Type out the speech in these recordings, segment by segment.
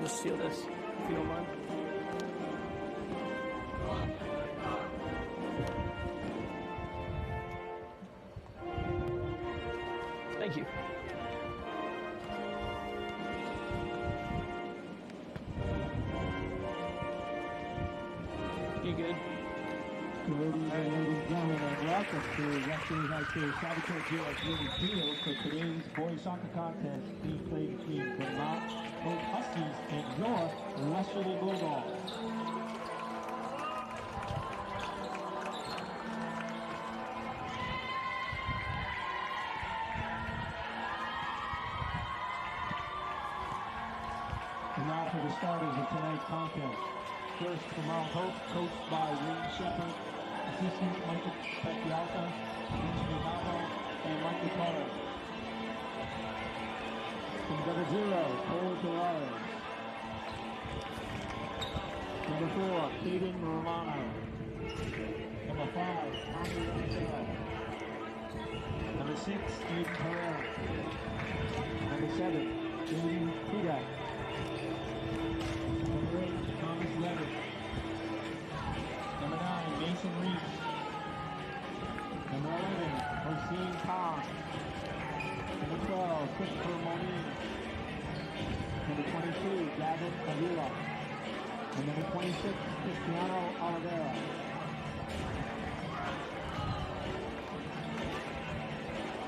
just seal this, if you don't mind. Thank you. You good? Ladies and gentlemen, welcome to Westerly High School Saboteur Junior Field for today's boys soccer contest being played between Vermont Huskies and your Westerly Bulldogs. And now for the starters of tonight's contest. First, from Mount Hope, coached by Wayne Shepard, assistant Michael Petrialta, Benjamin Navo, and Michael Carter. From number 0, Cole Torres. Number 4, Caden Romano. Number 5, Tommy Rosell. Number 6, Aiden Pereira. Number 7, Jaden Kudak. Number 8, Thomas Levitt. Number 9, Mason Reese. Number 11, Hossein Khan. Number 12, Christopher Moniz. Number 22, Gavin Avila. And number 26, Cristiano Oliveira.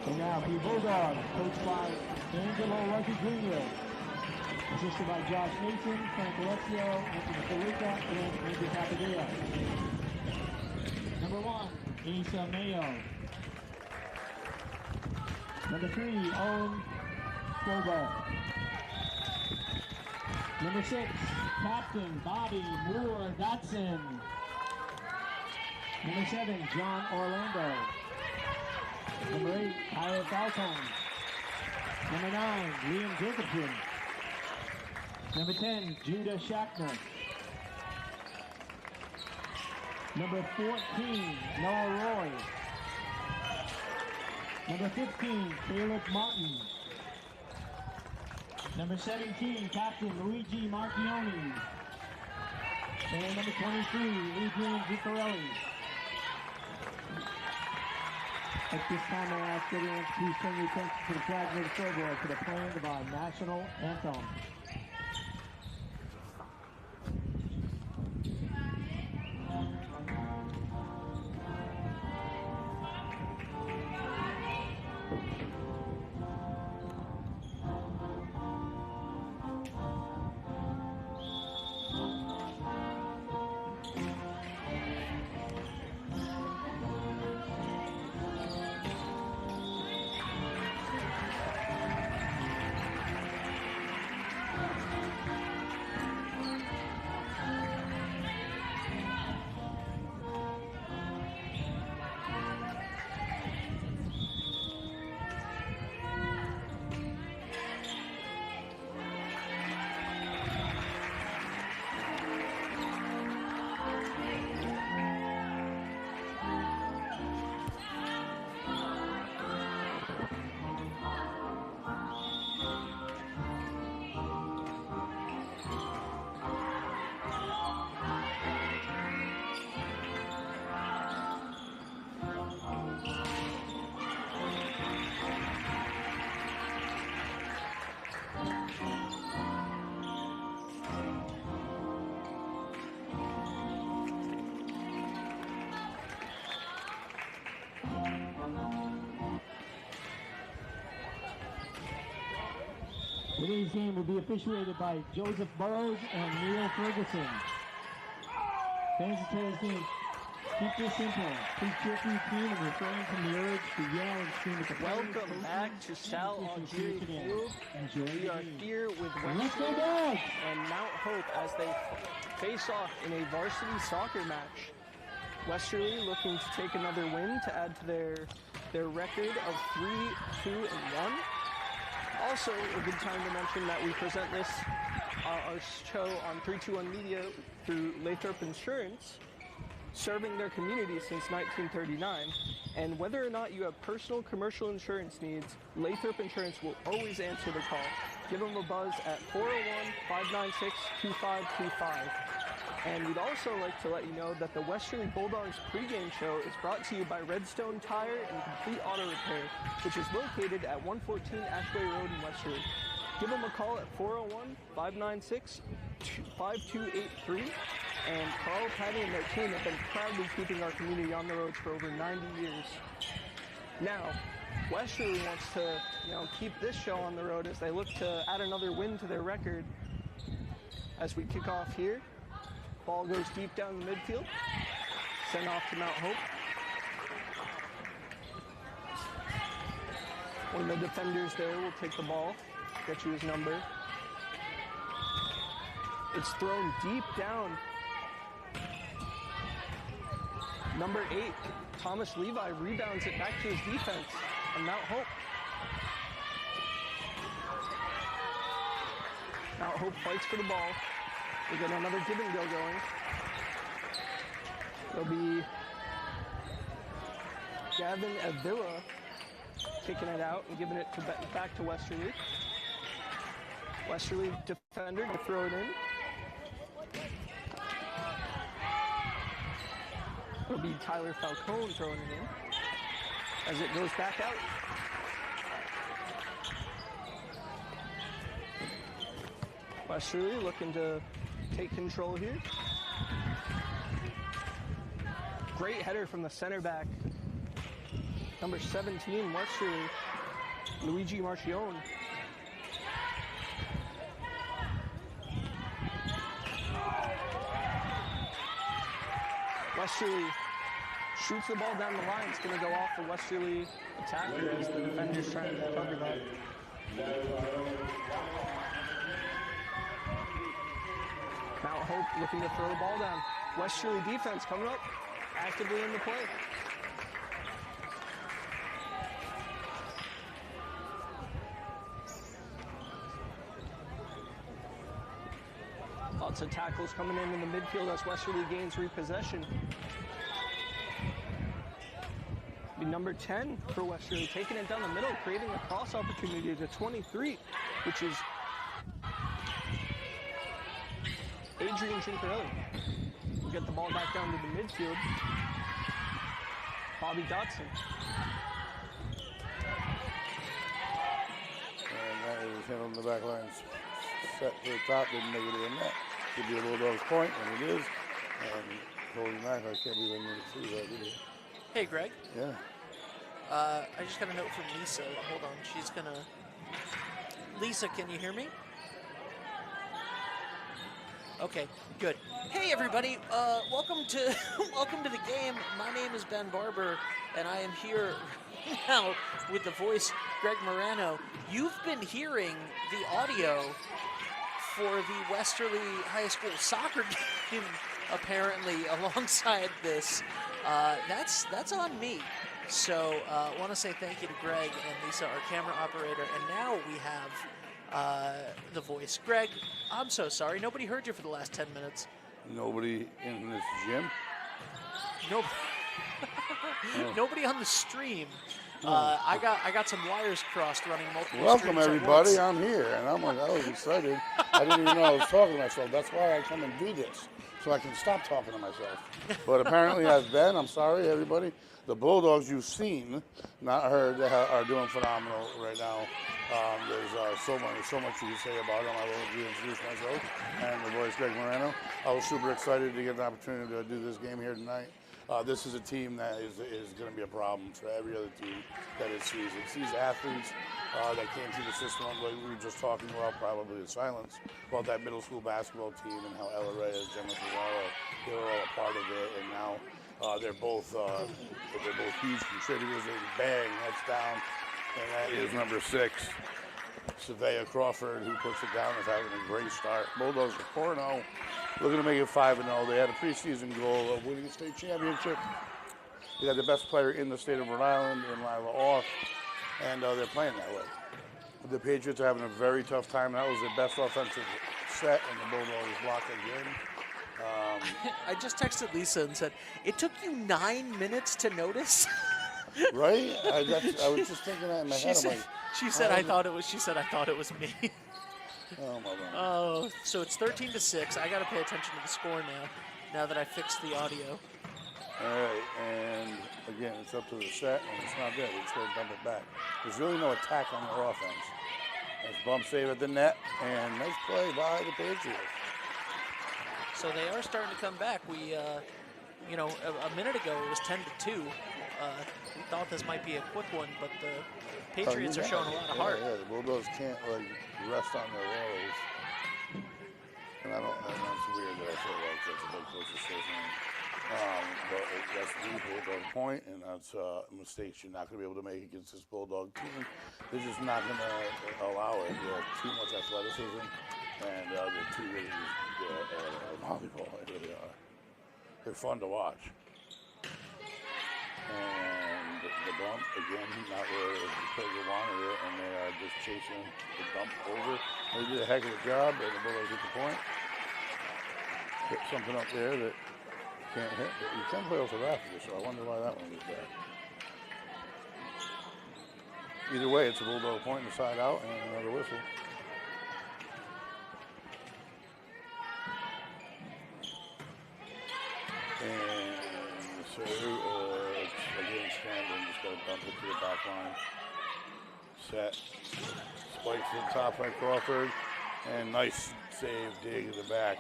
And now for the Bulldogs, coached by Angelo Lucky Jr., assisted by Josh Mason, Frank Alessio, Anthony Felica, and Andy Papadilla. Number 1, Asa Mayo. Number 3, Owen Colbert. Number 6, Captain Bobby Moore Dotson. Number 7, John Orlando. Number 8, Tyler Falcon. Number 9, Liam Jacobson. Number 10, Judah Schackner. Number 14, Noah Roy. Number 15, Caleb Martin. Number 17, Captain Luigi Marchioni. And number 23, Adrian Zuccarelli. At this time, I ask everyone to please turn your attention to the flag of the scoreboard for the playing of our national anthem. Today's game will be officiated by Joseph Burrows and Neil Ferguson. Fans of today's game, keep this simple. Please cheer for your team and refrain from the urge to yell and scream at the players. Welcome back to Sal Algieri Field. We are here with Westerly and Mount Hope as they face off in a varsity soccer match. Westerly looking to take another win to add to their record of 3-2-1. Also, a good time to mention that we present our show on 321 Media through Lathrop Insurance. serving their community since 1939. And whether or not you have personal commercial insurance needs, Lathrop Insurance will always answer the call. Give them a buzz at 401-596-2525. And we'd also like to let you know that the Westerly Bulldogs Pregame Show is brought to you by Redstone Tire and Complete Auto Repair, which is located at 114 Ashaway Road in Westerly. Give them a call at 401-596-5283. And Carl, Patty, and their team have been proudly keeping our community on the road for over 90 years. Now, Westerly wants to, keep this show on the road as they look to add another win to their record. As we kick off here, ball goes deep down the midfield, sent off to Mount Hope. One of the defenders there will take the ball, get you his number. It's thrown deep down. Number 8, Thomas Levi, rebounds it back to his defense on Mount Hope. Mount Hope fights for the ball. We get another give and go going. It'll be Gavin Avila kicking it out and giving it back to Westerly. Westerly defender to throw it in. It'll be Tyler Falcone throwing it in as it goes back out. Westerly looking to take control here. Great header from the center back. Number 17, Westerly, Luigi Marchione. Westerly shoots the ball down the line. It's going to go off the Westerly attacker as the defender's trying to cover that. Mount Hope looking to throw the ball down. Westerly defense coming up, actively in the play. Lots of tackles coming in the midfield as Westerly gains repossession. Be number 10 for Westerly, taking it down the middle, creating a cross opportunity to 23, which is Adrian Cincarelli. We'll get the ball back down to the midfield. Bobby Dotson. And that is hit on the back line. Set to the top, didn't make it in that. Could be a Bulldogs point, and it is. And holding back, I can't believe I need to see that, did it? Hey, Greg. Yeah. I just got a note from Lisa. Hold on, she's gonna... Lisa, can you hear me? Okay, good. Hey, everybody. Welcome to the game. My name is Ben Barber, and I am here now with the voice Greg Morano. You've been hearing the audio for the Westerly High School soccer game, apparently, alongside this. That's on me. So I want to say thank you to Greg and Lisa, our camera operator. And now we have the voice. Greg, I'm so sorry. Nobody heard you for the last 10 minutes. Nobody in this gym? Nope. Nobody on the stream. I got some wires crossed running multiple Welcome, streams everybody. I'm here, and I was excited. I didn't even know I was talking to myself. That's why I come and do this, so I can stop talking to myself. But apparently I've been. I'm sorry, everybody. The Bulldogs you've seen, not heard, are doing phenomenal right now. There's so much you can say about them. I will reintroduce myself and the voice Greg Morano. I was super excited to get an opportunity to do this game here tonight. This is a team that is going to be a problem for every other team that it sees. It sees athletes that came through the system, like we were just talking about, probably in silence, about that middle school basketball team and how Ella Reyes, Gemma Cesaro, they were all a part of it, and now they're both huge contributors. They bang, that's down, and that is number 6. Savea Crawford, who puts it down, is having a great start. Bulldogs are 4-0, looking to make it 5-0. They had a preseason goal of winning a state championship. They got the best player in the state of Rhode Island in Lila Off, and they're playing that way. The Patriots are having a very tough time. That was their best offensive set, and the Bulldogs blocked again. I just texted Lisa and said, it took you 9 minutes to notice? Right? I was just thinking that in my head. I'm like, she said I thought it was me. oh, my God. Oh, so it's 13-6. I got to pay attention to the score now that I fixed the audio. All right, and again, it's up to the set, and it's not there. We just got to dump it back. There's really no attack on their offense. Nice bump save at the net, and nice play by the Patriots. So they are starting to come back. We, a minute ago it was 10-2. We thought this might be a quick one, but the Patriots are showing a lot of heart. Yeah, the Bulldogs can't rest on their laurels. And that's weird that I feel like that's a big close decision. But that's the Bulldog point, and that's mistakes you're not going to be able to make against this Bulldog team. They're just not going to allow it. They have too much athleticism, and they're too really volleyball. They really are. They're fun to watch. And the bump, again, not where the Pilgrim wanted it, and they are just chasing the bump over. They did a heck of a job, and the Bulldogs hit the point. Hit something up there that can't hit, but you can play off the rafters, so I wonder why that one was there. Either way, it's a Bulldog point in the side out and another whistle. And so again, Scandon just got to dump it to the back line. Set. Spikes to the top by Crawford. And nice save, dig in the back.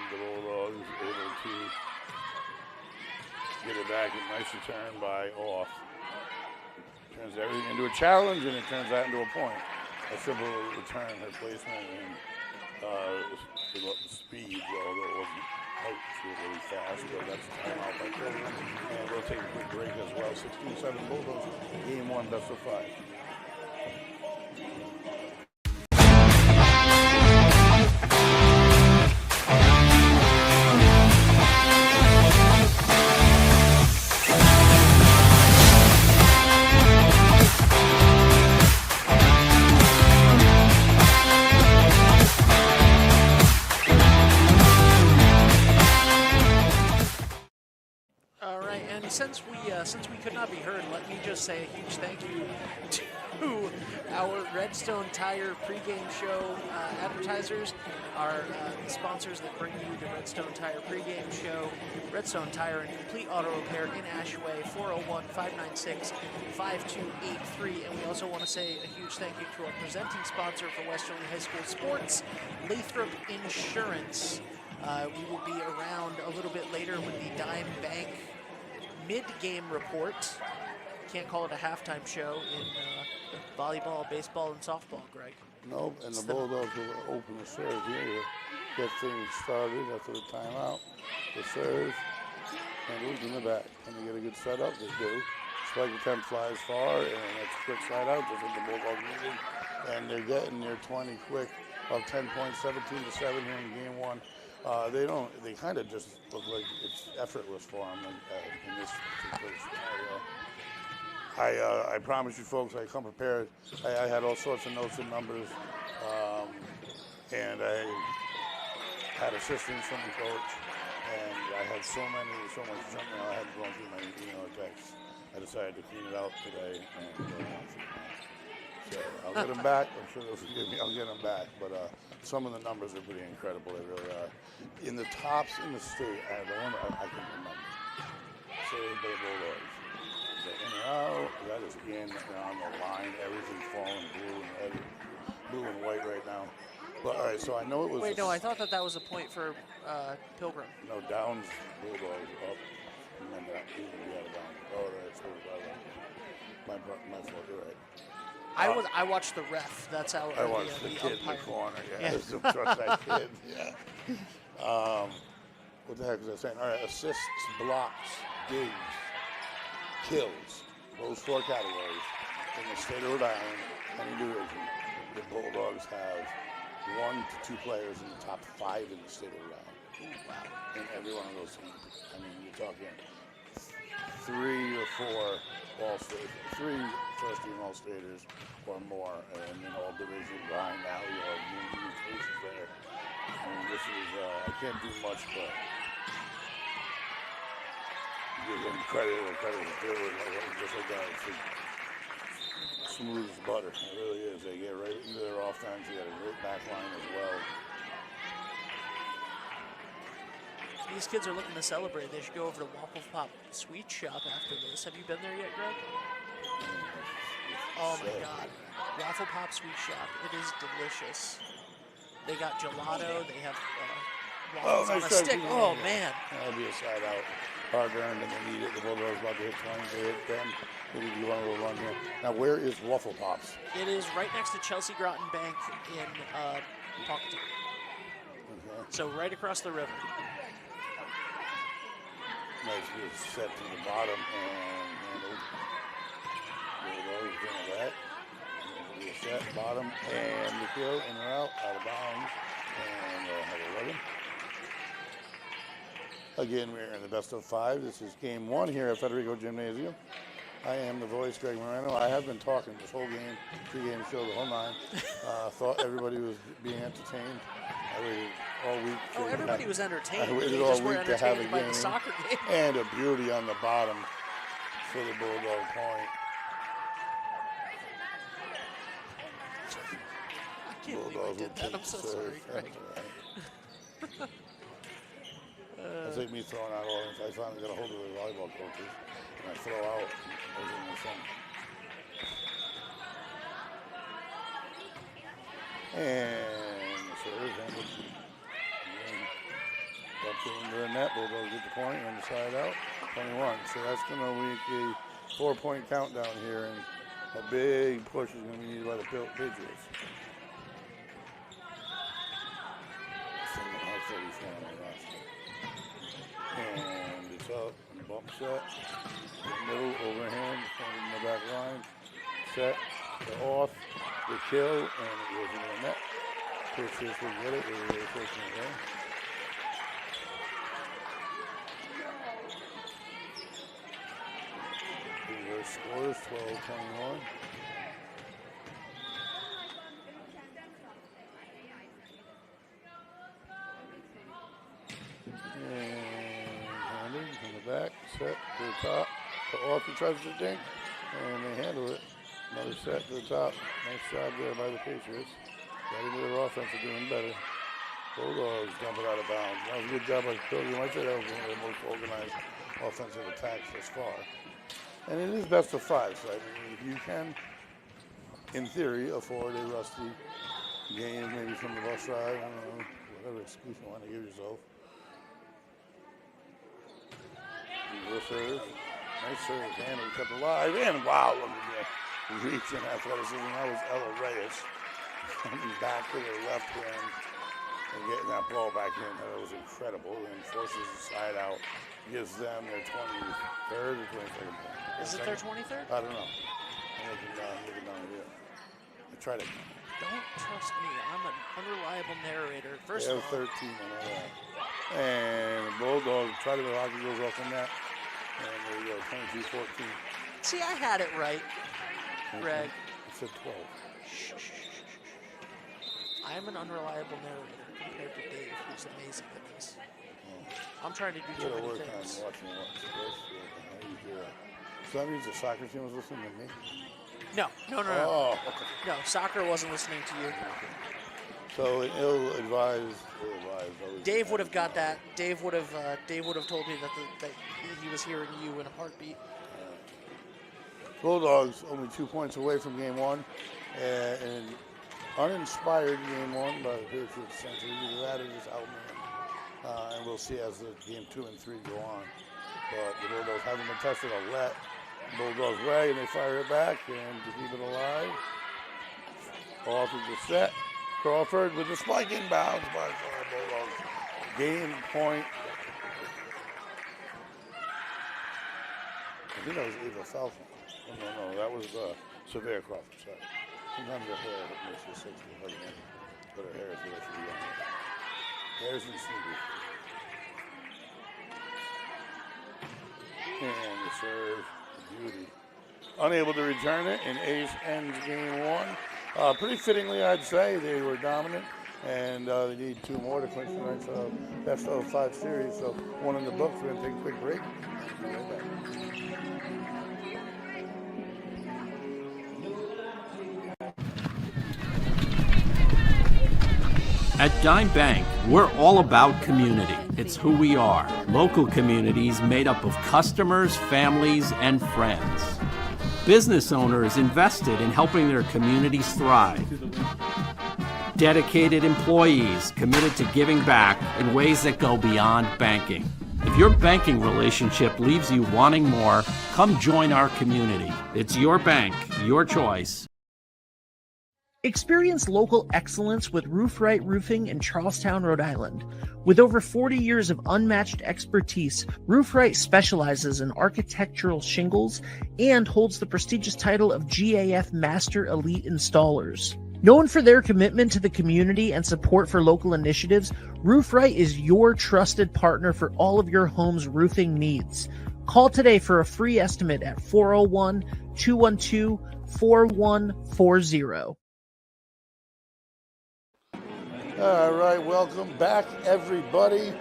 The Bulldogs able to get it back. A nice return by Off. Turns everything into a challenge, and it turns that into a point. A simple return, her placement, and speed, although it wasn't quite really fast, but that's a timeout by Pilgrim. And we'll take a quick break as well. 16-7 Bulldogs, game 1, best of 5. Since we could not be heard, let me just say a huge thank you to our Redstone Tire pregame show advertisers, our sponsors that bring you the Redstone Tire pregame show. Redstone Tire and Complete Auto Repair in Ashaway, 401-596-5283. And we also want to say a huge thank you to our presenting sponsor for Westerly High School Sports, Lathrop Insurance. We will be around a little bit later with the Dime Bank mid-game report. Can't call it a halftime show in volleyball, baseball, and softball, Greg. Nope, and the Bulldogs will open the serve here to get things started after the timeout. The serve, and who's in the back? Can they get a good setup? They do. Spike attempt flies far, and that's a quick side out, just what the Bulldogs needed. And they're getting their 20 quick of 10 points, 17-7 here in game 1. They kind of just look like it's effortless for them in this particular scenario. I promise you folks, I come prepared. I had all sorts of notes and numbers, and I had assistance from the coach, and I had so much junk mail. I had gone through my email texts. I decided to clean it out today, and so I'll get them back. I'm sure they'll forgive me. I'll get them back, but some of the numbers are pretty incredible. They really are. In the tops in the state, the one I can remember. Saved by the Bulldogs. Is that in or out? That is in on the line. Everything's falling blue and white right now. But all right, so I know it was. Wait, no, I thought that was a point for Pilgrim. No, Downs Bulldogs up. And then that even we had a down. Oh, that's my fault. You're right. I watched the ref. That's how I watched the kid umpire. in the corner. Yeah, I don't trust that kid. Yeah. What the heck was I saying? All right, assists, blocks, digs, kills. Those 4 categories in the state of Rhode Island, any division. The Bulldogs have 1 to 2 players in the top 5 in the state of Rhode Island. Wow. In every one of those teams. I mean, you're talking 3 or 4 all-state, 3 first-team all-staters or more, and in all divisions behind now, you have new cases there. And this is, I can't do much, but give them credit where credit is due, and just like that, it's smooth as butter. It really is. They get right into their offense. You got a great back line as well. These kids are looking to celebrate. They should go over to Waffle Pop Sweet Shop after this. Have you been there yet, Greg? Oh my God. Waffle Pop Sweet Shop. It is delicious. They got gelato. They have waffles on a stick. Oh, man. That'll be a side out. Hard earned, and they need it. The Bulldogs about to hit 20. They hit them. They need to do one little run here. Now, where is Waffle Pops? It is right next to Chelsea Groton Bank in Pocketon. Okay. So right across the river. Nice good set to the bottom and handled. Bulldogs doing that. Good set, bottom, and the kill, in or out of bounds. And have 11. Again, we're in the best of 5. This is game 1 here at Federico Gymnasium. I am the voice, Greg Moreno. I have been talking this whole game, pregame show, the whole 9. Thought everybody was being entertained. I waited all week. Oh, everybody was entertained. I waited they all just were week to have a entertained by game. the soccer game. And a beauty on the bottom for the Bulldog point. I can't believe I did that. I'm so sorry, Greg. That's like me throwing out all I finally got a hold of the volleyball coaches, and I throw out everything in the front. And the serve handled. Dumped it into the net. Bulldogs get the point on the side out. 21. So that's going to make a 4-point countdown here, and a big push is going to be needed by the Patriots. And it's up, and bump set, middle, overhand, in the back line, set, the off, the kill, and it goes into the net. Patriots will get it, they're really fortunate there. Reverse scores, 12-21. Back, set to the top, to off, he tries to dink, and they handle it. Another set to the top. Nice job there by the Patriots. Got into their offense, are doing better. Bulldogs dump it out of bounds. That was a good job by Pilgrim. I say that was one of the most organized offensive attacks thus far. And it is best of 5, so I mean, if you can, in theory, afford a rusty game, maybe from the bus ride, I don't know, whatever excuse you want to give yourself. Serve. Nice serve. Handle kept alive. And wow, look at that. Reach and athleticism. That was Ella Reyes. Coming back to their left hand and getting that ball back in. That was incredible. And forces the side out. Gives them their 23rd or 22nd point. Is it their 23rd? I don't know. I'm looking down here. I tried it. Don't trust me. I'm an unreliable narrator. First they of all. have 13 on that. And the Bulldogs try to the hockey goes off in that. And there you go, 22-14. See, I had it right, Greg. I said 12. Shh. I am an unreliable narrator compared to Dave, who's amazing at this. I'm trying to do too many things. So that means the soccer team was listening to me? No. Oh. No, soccer wasn't listening to you. So an ill-advised. Dave would have got that. Dave would have told me that he was hearing you in a heartbeat. Bulldogs only 2 points away from game 1, and uninspired game 1 by the Patriots century. Either that or just outman. And we'll see as the game 2 and 3 go on. But the Bulldogs haven't been tested. I'll let Bulldogs way, and they fire it back, and to keep it alive. Off is the set. Crawford with the spike inbounds by the Bulldogs. Game point. I think that was Ava Falcon. No, that was Severe Crawford. Sorry. Sometimes her hair makes you 60, but her hair is really young. Hair's in sneakers. And the serve, beauty. Unable to return it, and Ace ends game one. Pretty fittingly, I'd say. They were dominant, and they need 2 more to clinch tonight's best of 5 series. So 1 in the books. We're going to take a quick break. Be right back. At Dime Bank, we're all about community. It's who we are. Local communities made up of customers, families, and friends. Business owners invested in helping their communities thrive. Dedicated employees committed to giving back in ways that go beyond banking. If your banking relationship leaves you wanting more, come join our community. It's your bank, your choice. Experience local excellence with Roof Right Roofing in Charlestown, Rhode Island. With over 40 years of unmatched expertise, Roof Right specializes in architectural shingles and holds the prestigious title of GAF Master Elite Installers. Known for their commitment to the community and support for local initiatives, Roof Right is your trusted partner for all of your home's roofing needs. Call today for a free estimate at 401-212-4140. All right, welcome back, everybody.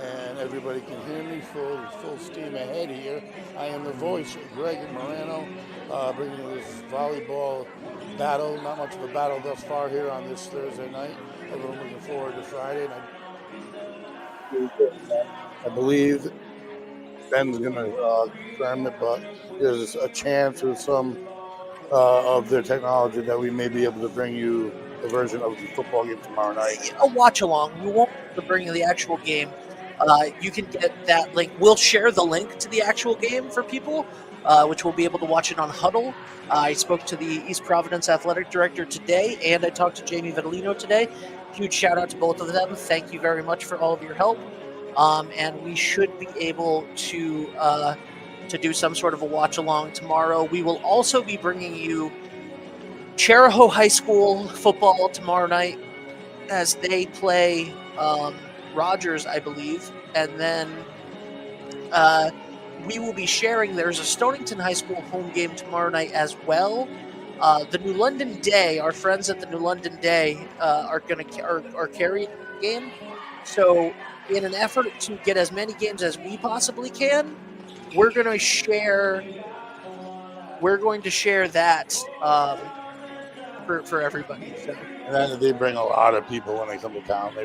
And everybody can hear me full steam ahead here. I am the voice, Greg Morano, bringing you this volleyball battle. Not much of a battle thus far here on this Thursday night. Everyone looking forward to Friday. And I believe Ben's going to confirm it, but there's a chance with some of their technology that we may be able to bring you a version of the football game tomorrow night. A watch along. We won't bring the actual game. You can get that link. We'll share the link to the actual game for people, which will be able to watch it on Huddle. I spoke to the East Providence athletic director today, and I talked to Jamie Vitalino today. Huge shout out to both of them. Thank you very much for all of your help. And we should be able to do some sort of a watch along tomorrow. We will also be bringing you Charahoe High School football tomorrow night as they play Rogers, I believe. And then we will be sharing, there's a Stonington High School home game tomorrow night as well. The New London Day, our friends at the New London Day are carrying the game. So in an effort to get as many games as we possibly can, we're going to share that for everybody. So. And then they bring a lot of people when they come to town. They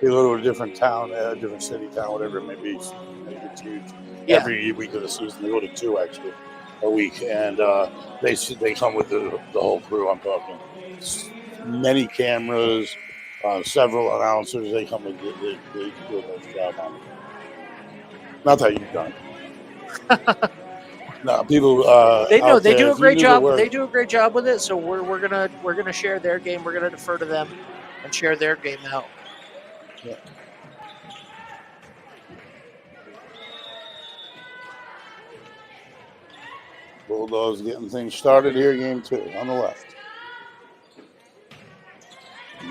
go to a different town, a different city, town, whatever it may be. It's huge. Yeah. Every week of the season, they go to 2 actually a week, and they come with the whole crew. I'm talking many cameras, several announcers. They come and they do a nice job on it. Not that you've done. No, people. They know they do a great job. They do a great job with it. So we're gonna share their game. We're gonna defer to them and share their game out. Yeah. Bulldogs getting things started here. Game 2 on the left.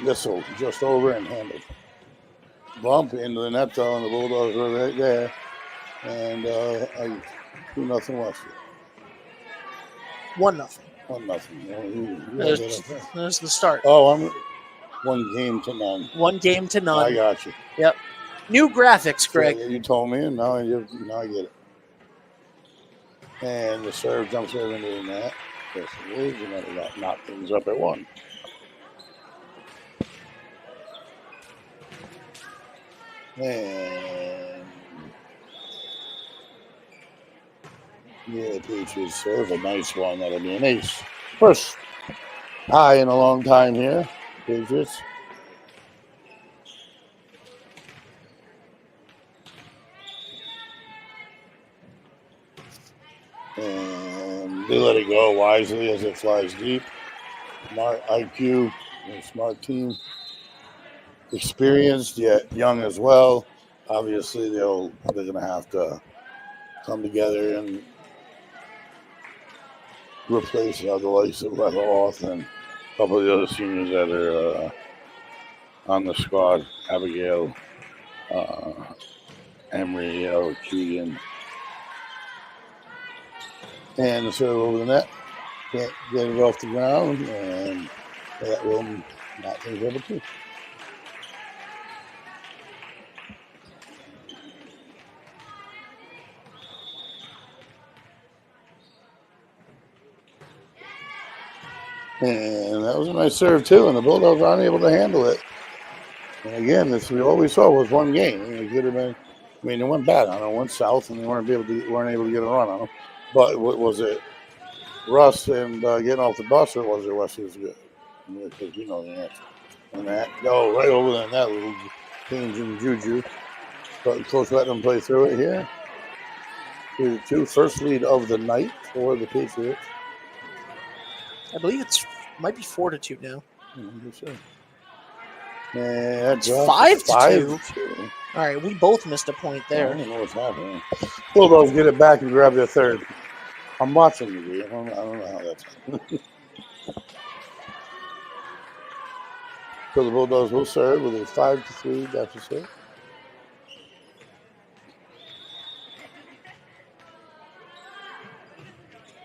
Missile just over and handled. Bump into the net though, and the Bulldogs were right there. And 2-0 Western. 1-0. 1-0. There's the start. Oh, I'm 1 game to none. 1 game to none. I got you. Yep. New graphics, Greg. So you told me, and now I get it. And the serve jumps over into the net. Yes, it is. And then that knock things up at 1. And yeah, Patriots serve a nice one. That'll be an ace. First high in a long time here, Patriots. And they let it go wisely as it flies deep. Smart IQ, a smart team. Experienced yet young as well. Obviously, they're going to have to come together and replace the likes of Leva Oth and a couple of the other seniors that are on the squad. Abigail, Emery, Keegan. And the serve over the net. Can't get it off the ground, and that will not things over two. And that was a nice serve, too, and the Bulldogs aren't able to handle it. And again, this we always saw was one game. It could have been, I mean, it went bad on them, went south, and they weren't able to get a run on them. But what was it, Russ and getting off the bus, or was it Wesley's good? Because you know the answer. And that go right over there, that little change in juju. But Coach let them play through it here. 3-2, first lead of the night for the Patriots. I believe might be 4-2 now. And it's 5-2. All right, we both missed a point there. I don't know what's happening. Bulldogs get it back and grab their third. I'm watching the game. I don't know how that's happening. So the Bulldogs will serve with a 5-3 deficit.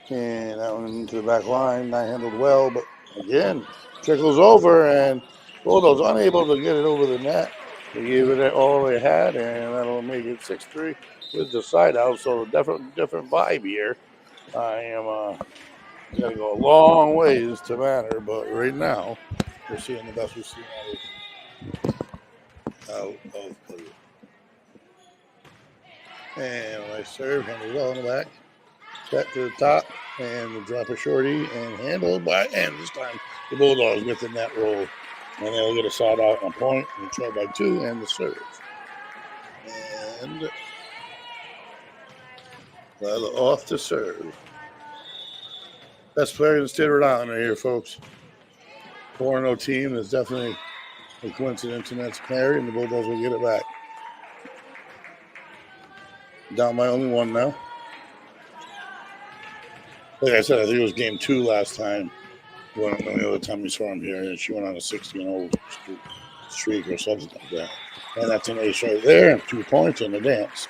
And that one into the back line, not handled well, but again, trickles over, and Bulldogs unable to get it over the net. They gave it all they had, and that'll make it 6-3 with the side out. So different vibe here. I am got to go a long ways to matter, but right now we're seeing the best we've seen out of Pilgrim. And when I serve, handled well in the back. Set to the top, and the drop a shorty, and handled by, and this time the Bulldogs get the net roll. And they'll get a side out on a point, and trail by 2, and the serve. And well, off to serve. Best player in the state of Rhode Island right here, folks. 4-0 team is definitely a coincidence, and that's Canary, and the Bulldogs will get it back. Down by only 1 now. Like I said, I think it was game 2 last time. When the other time we saw him here, and she went on a 16-0 streak or something like that. And that's an ace right there, 2 points in the dance.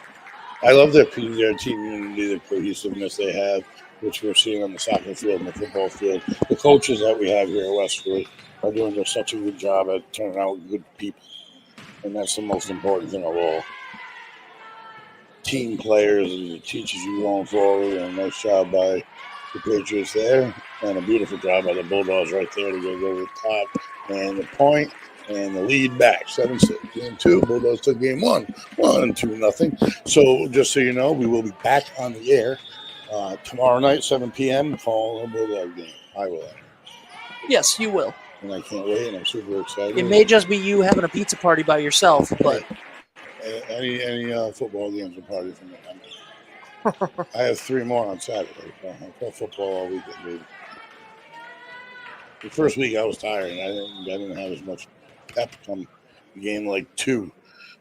I love their team unity, the cohesiveness they have, which we're seeing on the soccer field and the football field. The coaches that we have here at Westerly are doing such a good job at turning out good people. And that's the most important thing of all. Team players, and it teaches you going forward, and a nice job by the Patriots there. And a beautiful job by the Bulldogs right there to get over the top. And the point and the lead back. 7-6. Game 2. Bulldogs took game 1. 1-2-0. So just so you know, we will be back on the air tomorrow night, 7 p.m. calling a Bulldog game. I will. Yes, you will. And I can't wait, and I'm super excited. It may just be you having a pizza party by yourself, but any football games are party for me. I have 3 more on Saturday. I play football all weekend, baby. The first week I was tired, and I didn't have as much pep come game like 2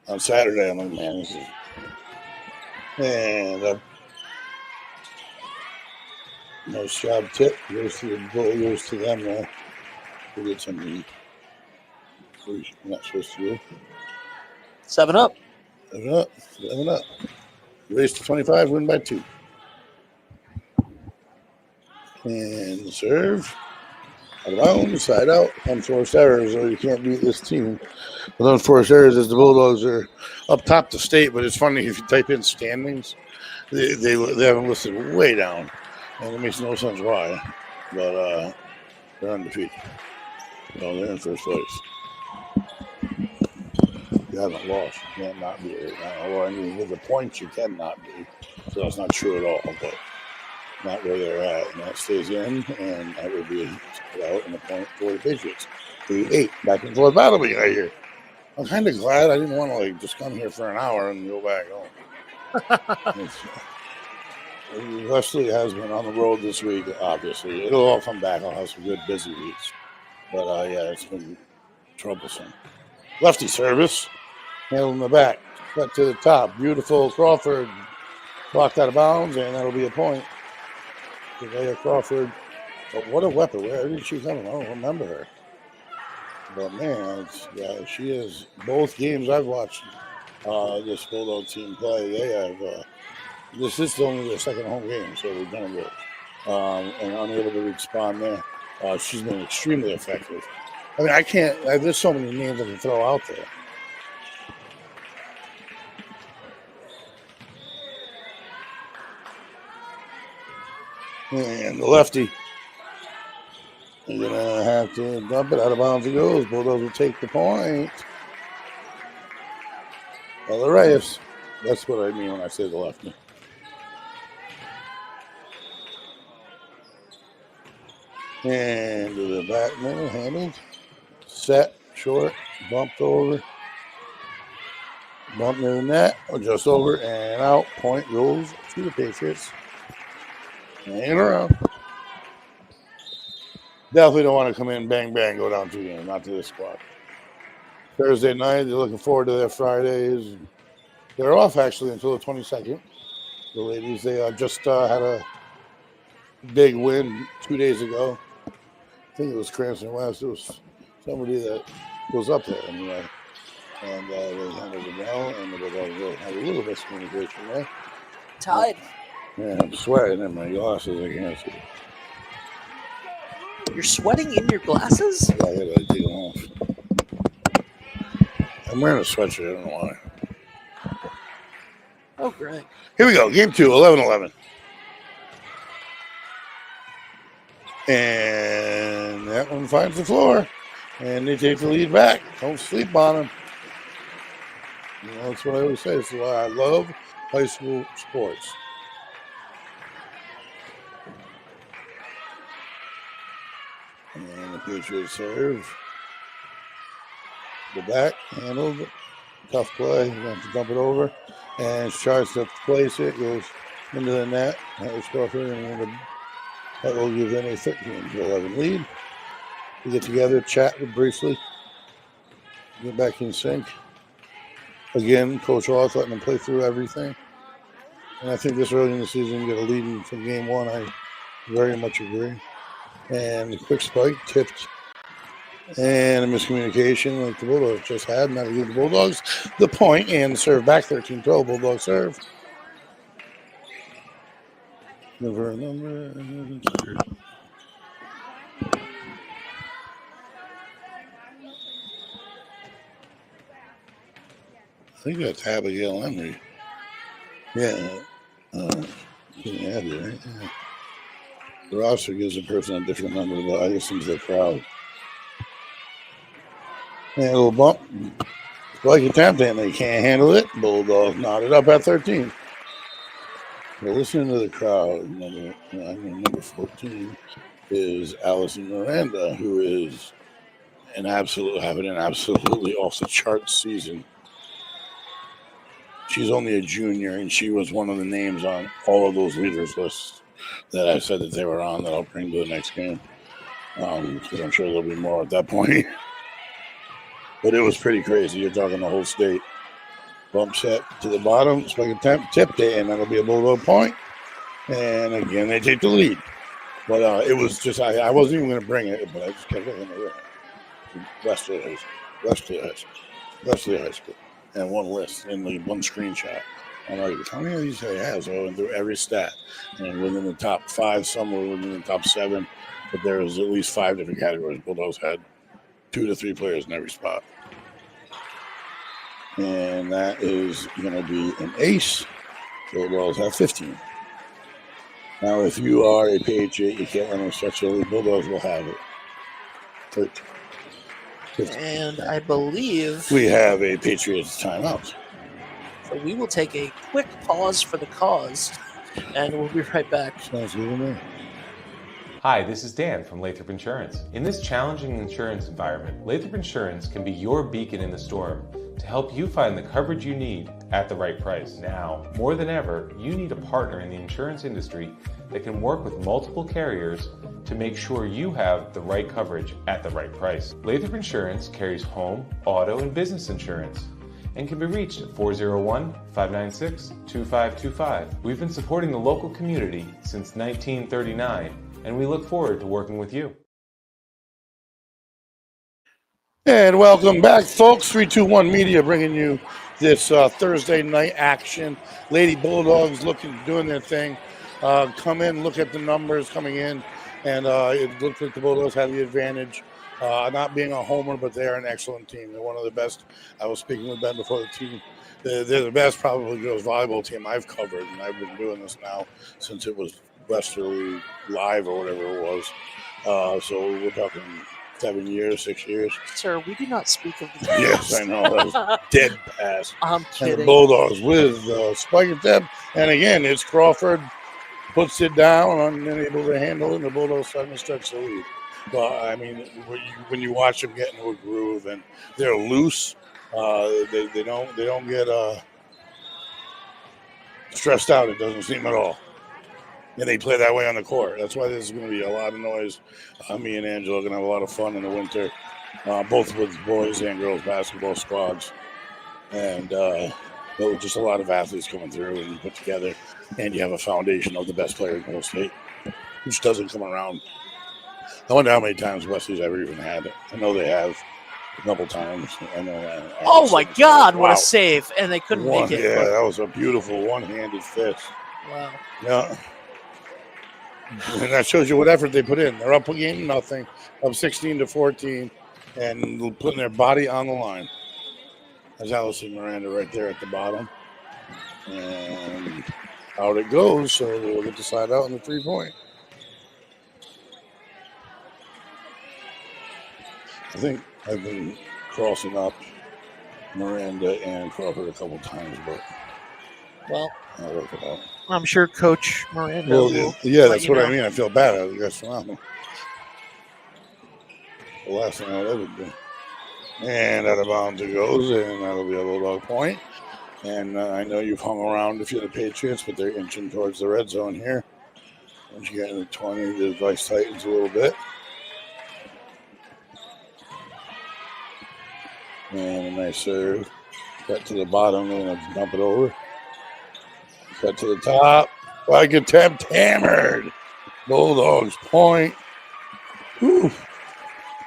on Saturday. I'm like, man, this is... And nice job tip. Goes to them now. We'll get something we're not supposed to do. 7 up. 7 up. Race to 25, win by 2. And the serve. Out of bounds, side out. Unforced errors, so you can't beat this team. With unforced errors, as the Bulldogs are up top the state, but it's funny if you type in standings, they have them listed way down. And it makes no sense why. But they're undefeated. No, they're in first place. You haven't lost. You can't not be right now. Well, I mean, with the points, you cannot be. So that's not true at all. But not where they're at. And that stays in, and that would be out in the point for the Patriots. 8 back and forth battle right here. I'm kind of glad I didn't want to just come here for an hour and go back home. Westerly has been on the road this week, obviously. It'll all come back. I'll have some good busy weeks. But, yeah, it's been troublesome. Lefty service. Handle in the back. Cut to the top. Beautiful Crawford. Blocked out of bounds, and that'll be a point. Leah Crawford. But what a weapon. Where did she come from? I don't remember her. But, man, she is. Both games I've watched this Bulldog team play, they have. This is only their second home game, so we've done good. and unable to respond there. She's been extremely effective. I mean, I can't. There's so many names I can throw out there. And the lefty is going to have to dump it. Out of bounds it goes. Bulldogs will take the point. Ella Reyes. That's what I mean when I say the lefty. And to the back middle, handled. Set, short, bumped over. Bumped in the net, or just over and out. Point goes to the Patriots. Hanging around. Definitely don't want to come in, bang, bang, go down 2 games. Not to this squad. Thursday night, they're looking forward to their Fridays. They're off, actually, until the 22nd. The ladies, they just had a big win 2 days ago. I think it was Cranston West. It was somebody that was up there anyway. And they handled it well, and they had a little bit of communication there. Tied. Yeah, I'm sweating in my glasses. I can't see. You're sweating in your glasses? Yeah, I gotta take them off. I'm wearing a sweatshirt. I don't know why. Oh, great. Here we go. Game 2, 11-11. And that one finds the floor. And they take the lead back. Don't sleep on them. You know, that's what I always say. This is why I love high school sports. And the Patriots serve. The back, handled. Tough play. You have to dump it over. And tries to place it. Goes into the net. That was Crawford. And that will give them a 13-11 lead. We get together, chat briefly. Get back in sync. Again, Coach Roth letting them play through everything. And I think this early in the season, get a lead from game 1. I very much agree. And the quick spike tipped. And a miscommunication like the Bulldogs just had. Now to give the Bulldogs the point and serve back 13-12. Bulldogs serve. Number. I think that's Abigail Emery. Yeah. Can add it, right? Yeah. The roster gives a person a different number, but I listen to the crowd. And a little bump. Like attempt, and they can't handle it. Bulldogs knotted up at 13. Well, listening to the crowd, number 14 is Allison Miranda, who is having an absolutely off the charts season. She's only a junior, and she was one of the names on all of those leaders lists that I said that they were on that I'll bring to the next game. Because I'm sure there'll be more at that point. But it was pretty crazy. You're talking the whole state. Bump set to the bottom, spike attempt, tipped it, and that'll be a Bulldog point. And again, they take the lead. But it was just, I wasn't even going to bring it, but I just kept looking at it. Westerly High School. And one list and one screenshot. I'm like, how many of these they have? So I went through every stat. And within the top 5, some were within the top 7. But there was at least 5 different categories. Bulldogs had 2 to 3 players in every spot. And that is going to be an ace. Bulldogs have 15. Now, if you are a Patriot, you can't let them stretch the lead. Bulldogs will have it. 13. 15. And I believe We have a Patriots timeout. so we will take a quick pause for the cause, and we'll be right back. Sounds good to me. Hi, this is Dan from Lathrop Insurance. In this challenging insurance environment, Lathrop Insurance can be your beacon in the storm to help you find the coverage you need at the right price. Now, more than ever, you need a partner in the insurance industry that can work with multiple carriers to make sure you have the right coverage at the right price. Lathrop Insurance carries home, auto, and business insurance and can be reached at 401-596-2525. We've been supporting the local community since 1939, and we look forward to working with you. And welcome back, folks. 321 Media bringing you this Thursday night action. Lady Bulldogs doing their thing. come in, look at the numbers coming in, and it looks like the Bulldogs have the advantage. Not being a homer, but they're an excellent team. They're one of the best. I was speaking with Ben before the team. They're the best, probably, girls volleyball team I've covered, and I've been doing this now since it was Westerly Live or whatever it was. So we're talking 7 years, 6 years. Sir, we do not speak of the past. Yes, I know. That was dead pass. I'm kidding. And the Bulldogs with Spike at them. And again, it's Crawford puts it down, unable to handle it, and the Bulldogs suddenly stretch the lead. But I mean, when you watch them get into a groove and they're loose, they don't get stressed out. It doesn't seem at all. And they play that way on the court. That's why there's going to be a lot of noise. Me and Angela are going to have a lot of fun in the winter, both with boys and girls basketball squads. And there were just a lot of athletes coming through and put together. And you have a foundation of the best player in the whole state, which doesn't come around. I wonder how many times Wesley's ever even had it. I know they have a couple times. I know. Oh, my God, wow. What a save. And they couldn't make it. Yeah, that was a beautiful one-handed fist. Wow. Yeah. And that shows you what effort they put in. They're up again, nothing, up 16-14, and putting their body on the line. There's Allison Miranda right there at the bottom. And out it goes, so we'll get the side out on the 3-point. I think I've been crossing up Miranda and Crawford a couple times, but well, I'll work it out. I'm sure Coach Miranda will. Yeah, that's what I mean. I feel bad. I guess phenomenal. The last thing I'll ever do. And out of bounds it goes, and that'll be a Bulldog point. And I know you've hung around if you're the Patriots, but they're inching towards the red zone here. Once you get in the 20, the advice tightens a little bit. And a nice serve. Cut to the bottom, and going to dump it over. Cut to the top. Like attempt hammered. Bulldogs point. Whew.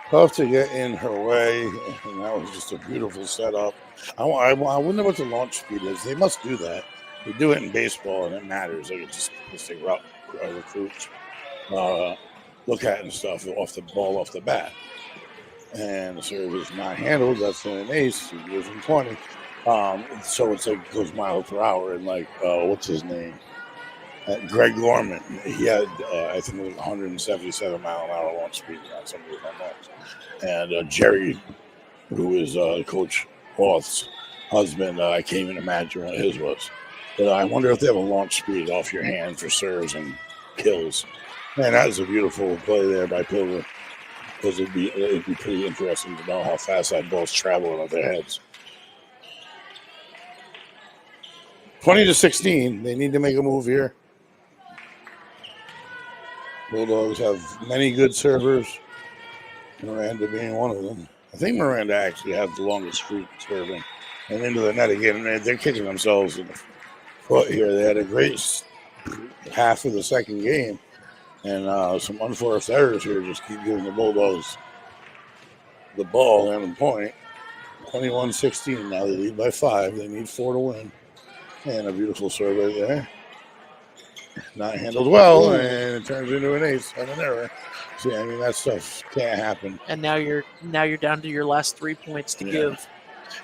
Tough to get in her way. And that was just a beautiful setup. I wonder what the launch speed is. They must do that. They do it in baseball, and it matters. They just they recruits look at and stuff off the bat. And the serve is not handled. That's an ace. He goes in 20. So it's like goes miles per hour. And like, what's his name? Greg Gorman. He had, I think it was 177 mile an hour launch speed on some of his home runs. And Jerry, who is Coach Roth's husband, I can't even imagine what his was. But I wonder if they have a launch speed off your hand for serves and kills. Man, that was a beautiful play there by Pilgrim. Because it'd be pretty interesting to know how fast that ball's traveling off their heads. 20-16. They need to make a move here. Bulldogs have many good servers. Miranda being one of them. I think Miranda actually has the longest streak serving. And into the net again. They're kicking themselves in the foot here. They had a great half of the second game. And some unforced errors here just keep giving the Bulldogs the ball and the point. 21-16. Now they lead by 5. They need 4 to win. And a beautiful serve right there. Not handled well, and it turns into an ace and an error. See, I mean, that stuff can't happen. And now you're down to your last 3 points to give.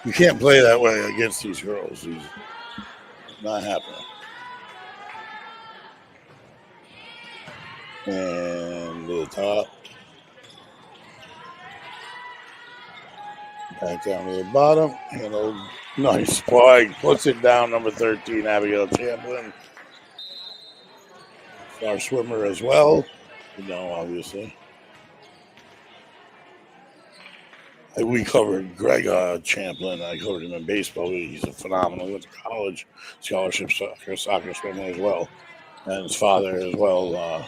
You can't play that way against these girls. It's not happening. And to the top. Back down to the bottom. And a nice spike. Puts it down, number 13, Abigail Champlin. Our swimmer as well. Obviously. We covered Greg Champlin. I covered him in baseball. He's a phenomenal. He went to college. Scholarship soccer swimmer as well. And his father as well.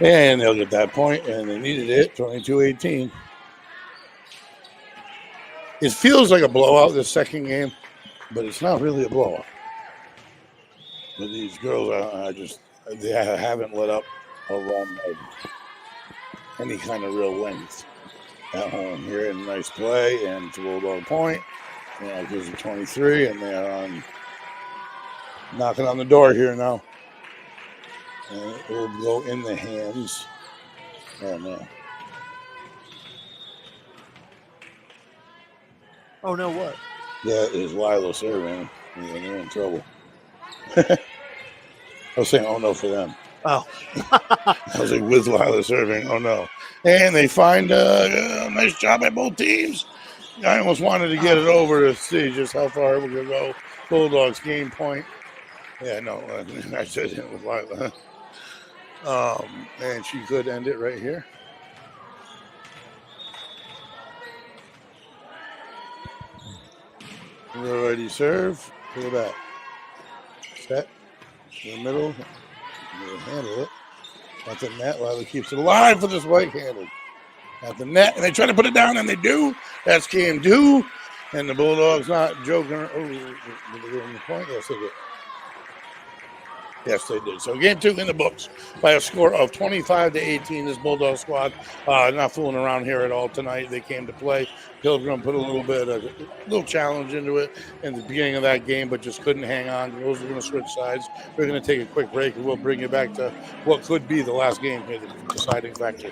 And they'll get that point, and they needed it, 22-18. It feels like a blowout this second game, but it's not really a blowout. But these girls they haven't let up a run of any kind of real length at home here. And nice play, and it's a Bulldog point. It gives them 23, and they're on Knocking on the door here now. And it will go in the hands. Oh, no. Oh, no, what? That is Lila serving. Yeah, they're in trouble. I was saying, oh, no, for them. Oh. I was like, with Lila serving, oh, no. And they find a nice job at both teams. I almost wanted to get it over to see just how far we're going to go. Bulldogs game point. Yeah, no, I said it with Lila. And she could end it right here. Ready serve. Look at that. Set. In the middle. You handle it. At the net. Lila keeps it alive for this white-handed. At the net. And they try to put it down, and they do. That's game 2. And the Bulldogs not joking. Oh, did they get on the point? Yes, they did. Yes, they did. So game 2 in the books by a score of 25-18. This Bulldog squad not fooling around here at all tonight. They came to play. Pilgrim put a little challenge into it in the beginning of that game, but just couldn't hang on. Those are going to switch sides. We're going to take a quick break, and we'll bring you back to what could be the last game here, the deciding factor.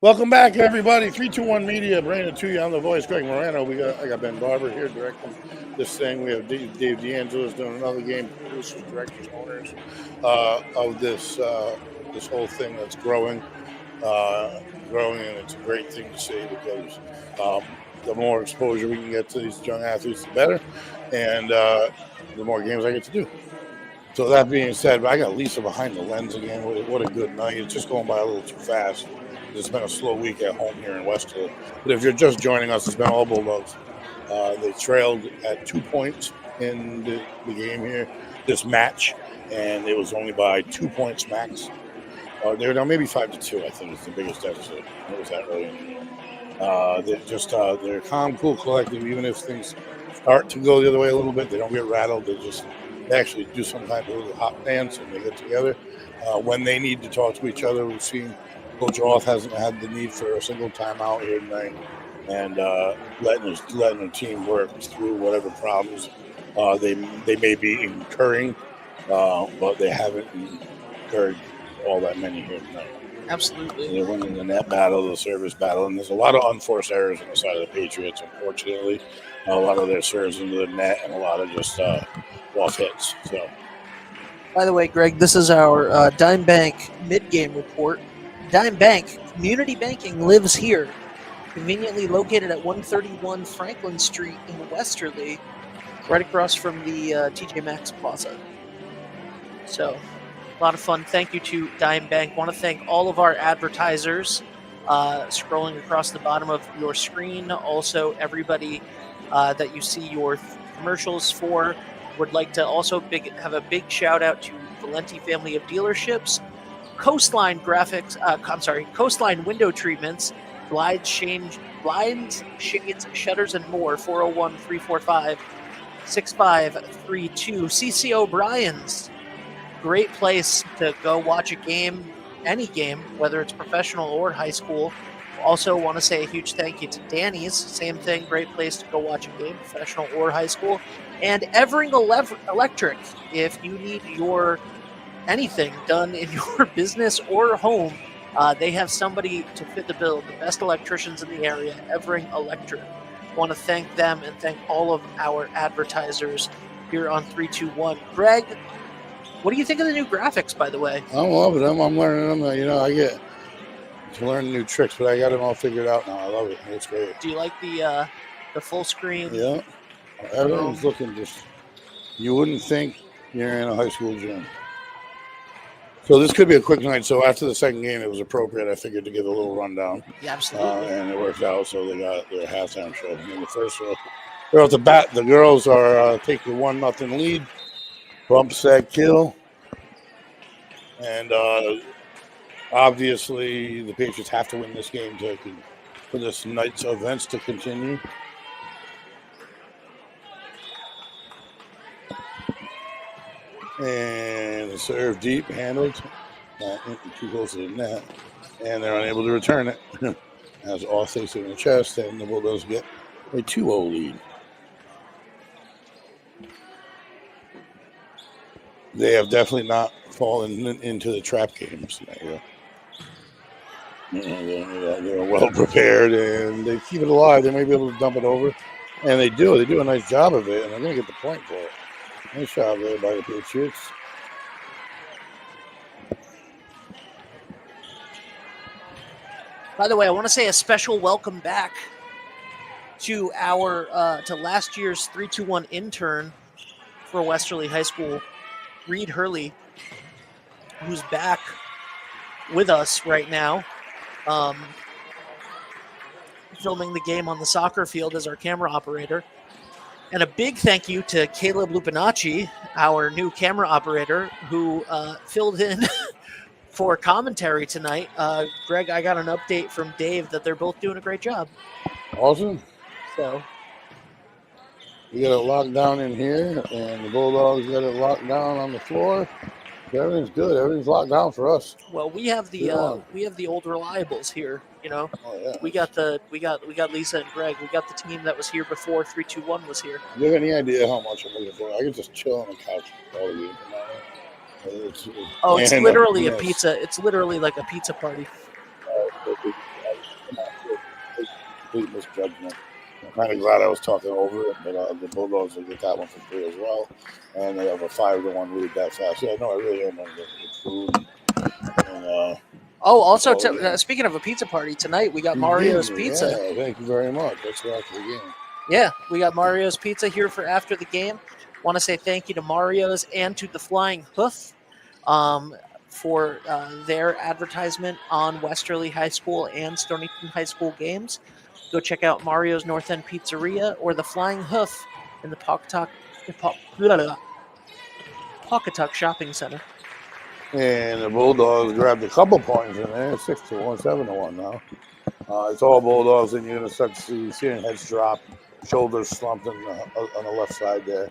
Welcome back, everybody. 321 Media, Brandon to you. I'm the voice, Greg Morano. I got Ben Barber here directing this thing. We have Dave D'Angelo's doing another game, producers, directors, owners of this whole thing that's growing, and it's a great thing to see because the more exposure we can get to these young athletes, the better, and the more games I get to do. So that being said, I got Lisa behind the lens again. What a good night. It's just going by a little too fast. It's been a slow week at home here in Westerly. But if you're just joining us, it's been all Bulldogs. They trailed at 2 points in the game here, this match, and it was only by 2 points max. They're now maybe 5-2, I think, is the biggest deficit. It was that early in the game. They're calm, cool, collective. Even if things start to go the other way a little bit, they don't get rattled. They actually do some kind of little hop dance, and they get together. When they need to talk to each other, we've seen Coach Roth hasn't had the need for a single timeout here tonight, and letting the team work through whatever problems they may be incurring, but they haven't incurred all that many here tonight. Absolutely. They're winning the net battle, the service battle, and there's a lot of unforced errors on the side of the Patriots, unfortunately. A lot of their serves into the net and a lot of just lost hits. So, by the way, Greg, this is our Dime Bank mid-game report. Dime Bank, community banking lives here, conveniently located at 131 Franklin Street in Westerly, right across from the TJ Maxx Plaza. So, a lot of fun. Thank you to Dime Bank. Want to thank all of our advertisers scrolling across the bottom of your screen. Also, everybody that you see your commercials for. Would like to also have a big shout out to Valenti Family of Dealerships, Coastline Graphics, Coastline Window Treatments, blinds, shades, shutters, and more. 401-345-6532. CC O'Brien's, great place to go watch a game, any game, whether it's professional or high school. Also want to say a huge thank you to Danny's. Same thing, great place to go watch a game, professional or high school. And Evering Electric, if you need your anything done in your business or home, they have somebody to fit the bill. The best electricians in the area, Evering Electric. Want to thank them and thank all of our advertisers here on 321. Greg, what do you think of the new graphics, by the way? I'm loving them. I'm learning them. I get to learn new tricks, but I got them all figured out now. I love it. It's great. Do you like the full screen? Yeah. Everything's looking just, you wouldn't think you're in a high school gym. So this could be a quick night. So after the second game, it was appropriate, I figured, to give a little rundown. Yeah, absolutely. And it worked out. So they got their halftime show in the first row. Right off the bat, the girls are taking 1-0 lead. Bump, set, kill. And obviously, the Patriots have to win this game for this night's events to continue. And the serve deep, handled. Too close to the net. And they're unable to return it. As all takes it in the chest, and the Bulldogs get a 2-0 lead. They have definitely not fallen into the trap games. They're well prepared, and they keep it alive. They may be able to dump it over, and they do. They do a nice job of it, and they're going to get the point for it. Nice job there by the Patriots. By the way, I want to say a special welcome back to to last year's 3-2-1 intern for Westerly High School, Reed Hurley, who's back with us right now, filming the game on the soccer field as our camera operator. And a big thank you to Caleb Lupinacci, our new camera operator, who filled in for commentary tonight. Greg, I got an update from Dave that they're both doing a great job. Awesome. So we got it locked down in here, and the Bulldogs got it locked down on the floor. Everything's good. Everything's locked down for us. Well, we have the old reliables here. You know, we got Lisa and Greg. We got the team that was here before 3-2-1 was here. Do you have any idea how much I'm looking for? I could just chill on the couch all the game. It's literally a pizza. It's literally like a pizza party. Complete misjudgment. I'm kind of glad I was talking over it, but the Bulldogs will get that one for free as well, and they have a 5-1 lead that fast. Yeah, no, I really am going to get food. And, also, speaking of a pizza party, tonight we got Mario's Pizza. Yeah, thank you very much. That's after the game. Yeah, we got Mario's Pizza here for after the game. Want to say thank you to Mario's and to the Flying Hoof for their advertisement on Westerly High School and Stonington High School games. Go check out Mario's North End Pizzeria or the Flying Hoof in the Pawcatuck Shopping Center. And the Bulldogs grabbed a couple points in there, 6-1, 7-1 now. It's all Bulldogs, and you're going to start to see heads drop, shoulders slumped on the left side there.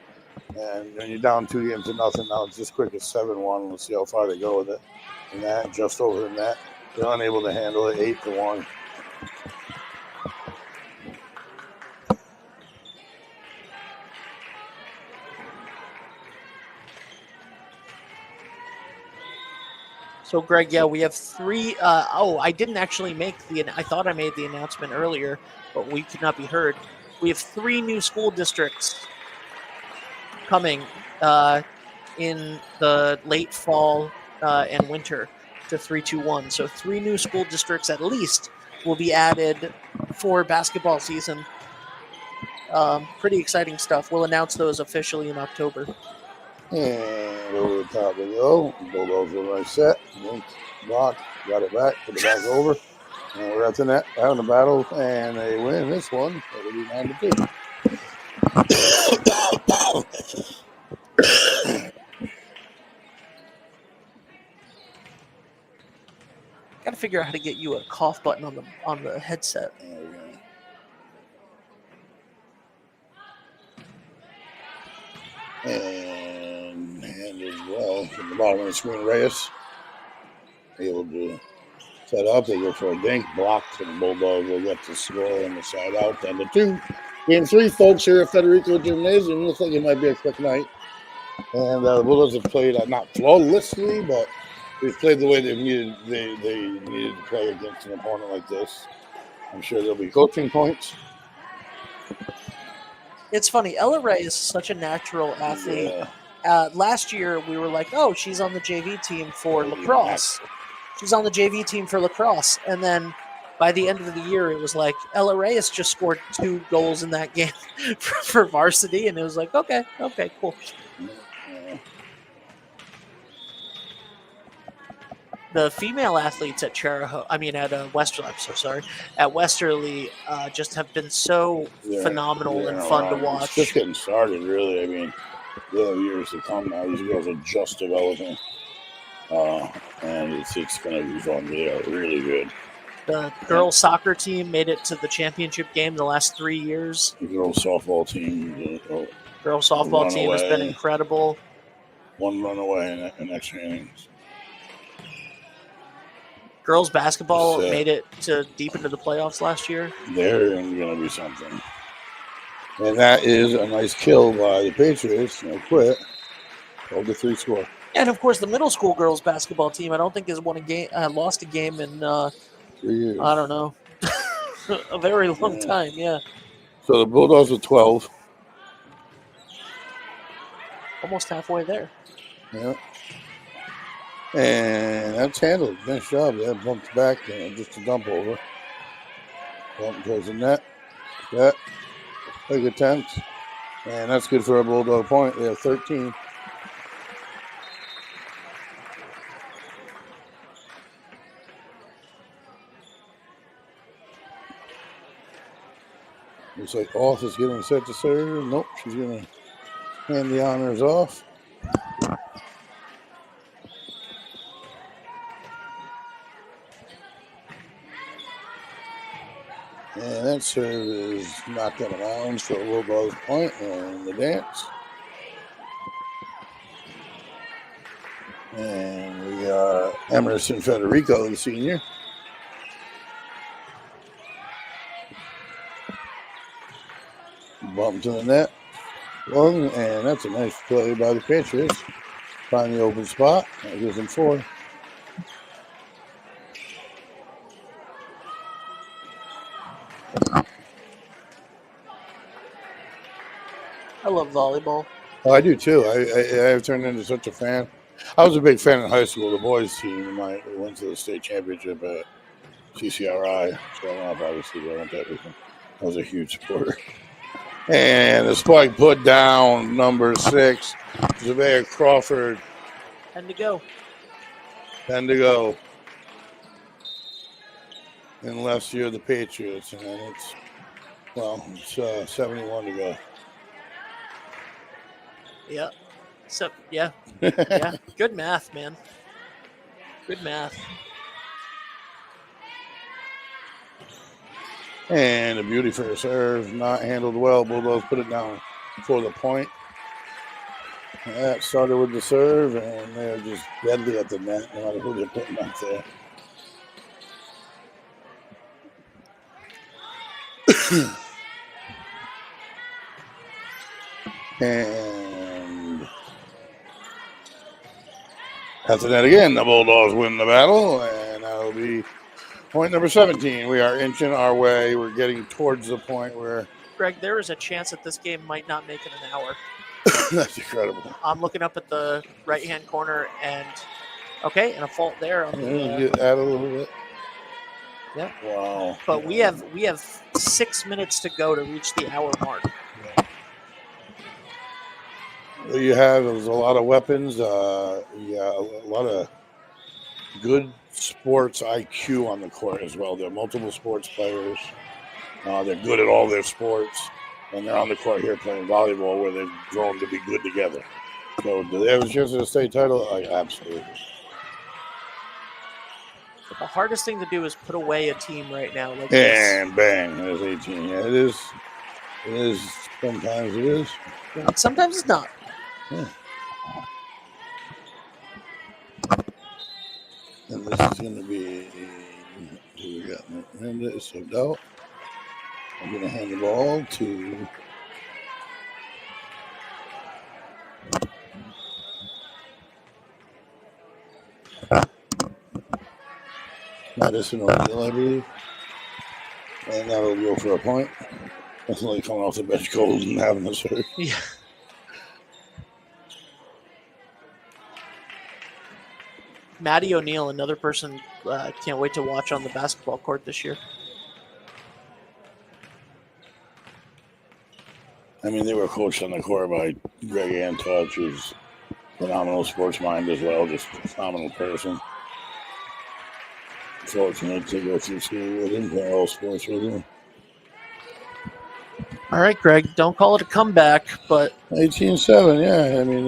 And when you're down 2-0 now, it's just quick as 7-1. Let's see how far they go with it. And that, just over the net. They're unable to handle it, 8-1. So, Greg, yeah, we have three. I didn't actually I thought I made the announcement earlier, but we could not be heard. We have 3 new school districts coming in the late fall and winter to 3-2-1. So 3 new school districts at least will be added for basketball season. Pretty exciting stuff. We'll announce those officially in October. And over the top they go. Bulldogs with a nice set. Block. Got it back. Put it back over. And we're at the net. Having a battle. And they win this one. It'll be 9-2. Got to figure out how to get you a cough button on the headset. And as well from the bottom of the screen, Reyes able to set up. They go for a dink, blocked, and the Bulldogs will get to score on the side out. 10-2. Game 3, folks, here at Federico Gymnasium. Looks like it might be a quick night. And the Bulldogs have played not flawlessly, but they've played the way they needed to play against an opponent like this. I'm sure there'll be coaching points. It's funny. Ella Ray is such a natural athlete. Yeah. Last year, we were like, oh, she's on the JV team for lacrosse. She's on the JV team for lacrosse. And then by the end of the year, it was like, Ella Reyes just scored 2 goals in that game for varsity. And it was like, okay, cool. the female athletes at Westerly, I'm so sorry, at Westerly just have been so phenomenal and fun to watch. It's just getting started, really. I mean, they have years to come now. These girls are just developing, and it's going to be fun. They are really good. The girls soccer team made it to the championship game the last 3 years. The girls softball team. Has been incredible. One run away in extra innings. Girls basketball made it to deep into the playoffs last year. They're going to be something. And that is a nice kill by the Patriots. No quit. 12-3 score. And of course, the middle school girls basketball team, I don't think has lost a game in 3 years. I don't know, a very long time. Yeah. So the Bulldogs with 12. Almost halfway there. Yeah. And that's handled. Nice job. That bumped back, just a dump over. Bump towards the net. That. Big attempt. And that's good for a Bulldog point. They have 13. Looks like Off is getting set to serve. Nope, she's going to hand the honors off. And that serve is knocked out of bounds for a Bulldogs point and the dance. And we got Emerson Federico, the senior. Bump to the net. Long, and that's a nice play by the Patriots. Find the open spot. That gives them 4. I love volleyball. Oh, I do too. I have turned into such a fan. I was a big fan in high school. The boys team went to the state championship at CCRI. So I don't know, obviously, I went to everything. I was a huge supporter. And the spike put down, number 6, Zavea Crawford. 10 to go. 10 to go. In last year, the Patriots. And it's 71 to go. Yeah. So, yeah. Yeah. Good math, man. Good math. And a beauty for a serve, not handled well. Bulldogs put it down for the point. That started with the serve, and they're just deadly at the net, no matter who they're putting out there. And after that again, the Bulldogs win the battle, and that'll be point number 17. We are inching our way. We're getting towards the point where... Greg, there is a chance that this game might not make it an hour. That's incredible. I'm looking up at the right-hand corner, and a fault there. Get out a little bit. Yeah. Wow. But we have 6 minutes to go to reach the hour mark. What you have is a lot of weapons. A lot of good sports IQ on the court as well. There are multiple sports players. They're good at all their sports, and they're on the court here playing volleyball where they've grown to be good together. So do they have a chance at a state title? Absolutely. The hardest thing to do is put away a team right now. And bang, there's 18. Yeah, it is. It is. Sometimes it is. Sometimes it's not. Yeah. And this is going to be, who we got? Miranda is subbed out. I'm going to hand the ball to Madison O'Neill, I believe. And that'll go for a point. Definitely coming off the bench cold and having a serve. Yeah. Maddie O'Neill, another person can't wait to watch on the basketball court this year. I mean, they were coached on the court by Greg Antouch, who's a phenomenal sports mind as well, just a phenomenal person. fortunate to go through school with him, play all sports with him. All right, Greg, don't call it a comeback, but 18-7, yeah. I mean,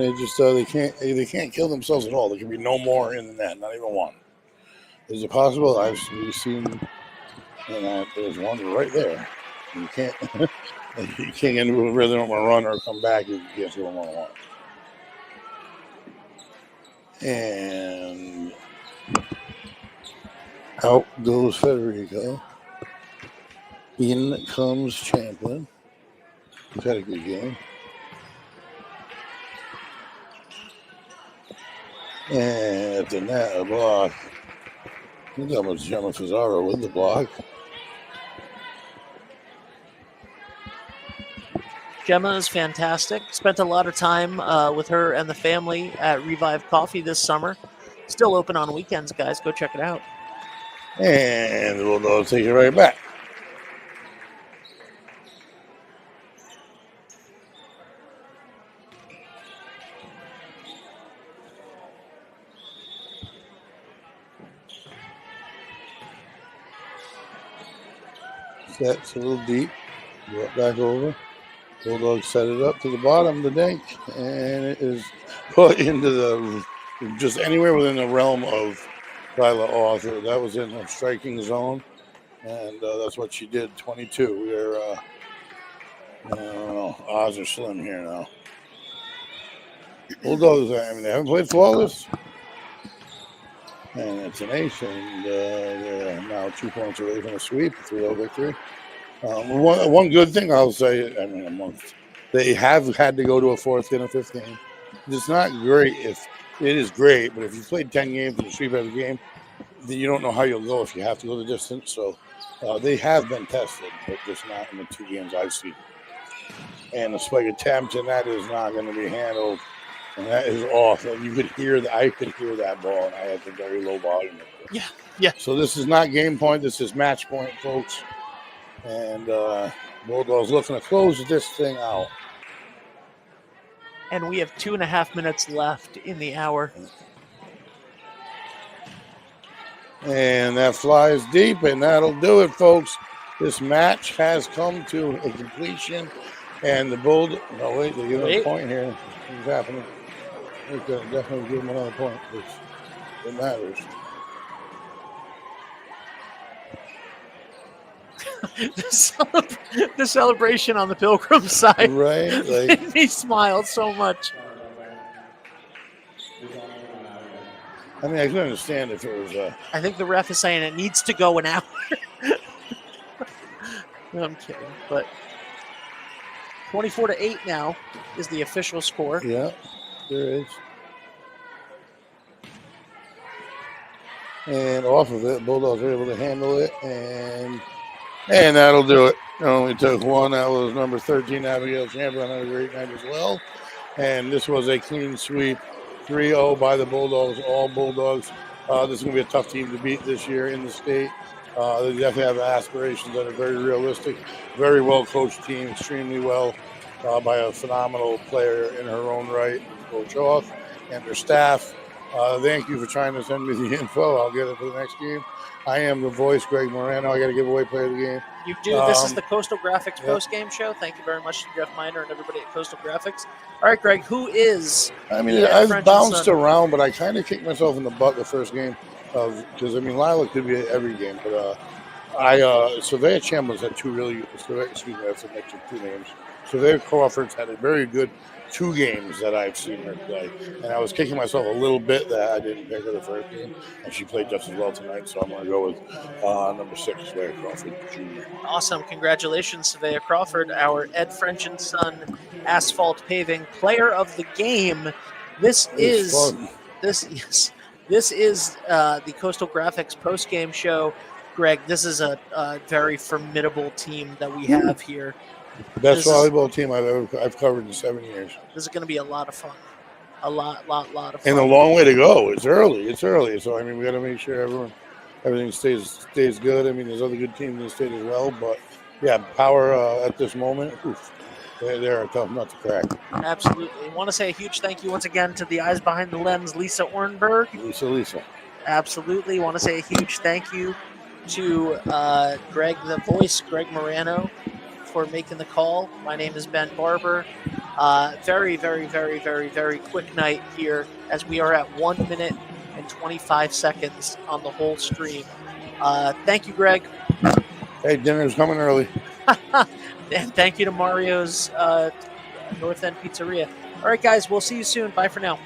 they can't kill themselves at all. There can be no more in the net, not even one. Is it possible? We've seen, there's one right there. You can't you can't get into a rhythm or run or come back. You can't do 1-on-1. And out goes Federico. In comes Champlin. He's had a good game. And at the net, a block. I think that was Gemma Fazaro with the block. Gemma is fantastic. Spent a lot of time with her and the family at Revive Coffee this summer. Still open on weekends, guys. Go check it out. And we'll take it right back. That's a little deep. Brought back over. Bulldogs set it up to the bottom of the dink, and it is put into the just anywhere within the realm of Lila Arthur. That was in a striking zone, and that's what she did. 22. We're I don't know. Odds are slim here now. Bulldogs. I mean, they haven't played flawless, and it's an ace, and they're now 2 points away from a sweep, 3-0 victory. One good thing I'll say, I mean, a month, they have had to go to a fourth and a fifth game. It's not great if it is great, but if you played 10 games and you sweep every game, then you don't know how you'll go if you have to go the distance. So they have been tested, but just not in the 2 games I've seen. And the spike attempt, and that is not going to be handled, and that is off. And you could hear that. I could hear that ball, and I had the very low volume. Yeah. So this is not game point. This is match point, folks. And Bulldogs looking to close this thing out. And we have 2.5 minutes left in the hour. And that flies deep, and that'll do it, folks. This match has come to a completion. And the Bulldogs... No, wait, they give him a point here. What's happening? They're going to definitely give him another point, which it matters. The celebration on the Pilgrim side. Right. Like, he smiled so much. I mean, I can understand if it was I think the ref is saying it needs to go an hour. No, I'm kidding. But 24-8 now is the official score. Yeah, there is. And off of it, Bulldogs are able to handle it, and that'll do it. It only took one. That was number 13, Abigail Chamberlain, had a great night as well. And this was a clean sweep, 3-0 by the Bulldogs, all Bulldogs. This is going to be a tough team to beat this year in the state. They definitely have aspirations that are very realistic. Very well-coached team, extremely well by a phenomenal player in her own right, Coach Off, and their staff. Thank you for trying to send me the info. I'll get it for the next game. I am the voice, Greg Morano. I got to give away player of the game. You do. This is the Coastal Graphics Postgame Show. Thank you very much to Jeff Miner and everybody at Coastal Graphics. All right, Greg, who is... I mean, I've bounced around, but I kind of kicked myself in the butt the first game. Because, I mean, Lila could be every game. But Surveyor Chambliss had two really... Excuse me, I have to mention 2 names. Surveyor Crawford's had a very good 2 games that I've seen her play. And I was kicking myself a little bit that I didn't pick her the first game. And she played just as well tonight. So I'm going to go with number 6, Surveyor Crawford Jr. Awesome. Congratulations, Surveyor Crawford, our Ed French Son Asphalt Paving Player of the Game. This is the Coastal Graphics Postgame Show. Greg, this is a very formidable team that we have here. The best volleyball team I've covered in 7 years. This is going to be a lot of fun. A lot of fun. And a long way to go. It's early. So, I mean, we got to make sure everything stays good. I mean, there's other good teams in the state as well. But, yeah, Power at this moment, they're a tough nut to crack. Absolutely. I want to say a huge thank you once again to the Eyes Behind the Lens, Lisa Ornberg. Lisa. Absolutely. Want to say a huge thank you to Greg the Voice, Greg Morano, for making the call. My name is Ben Barber. Very, very, very, very, very quick night here as we are at 1 minute and 25 seconds on the whole stream. Thank you, Greg. Hey, dinner's coming early. And thank you to Mario's North End Pizzeria. All right, guys, we'll see you soon. Bye for now.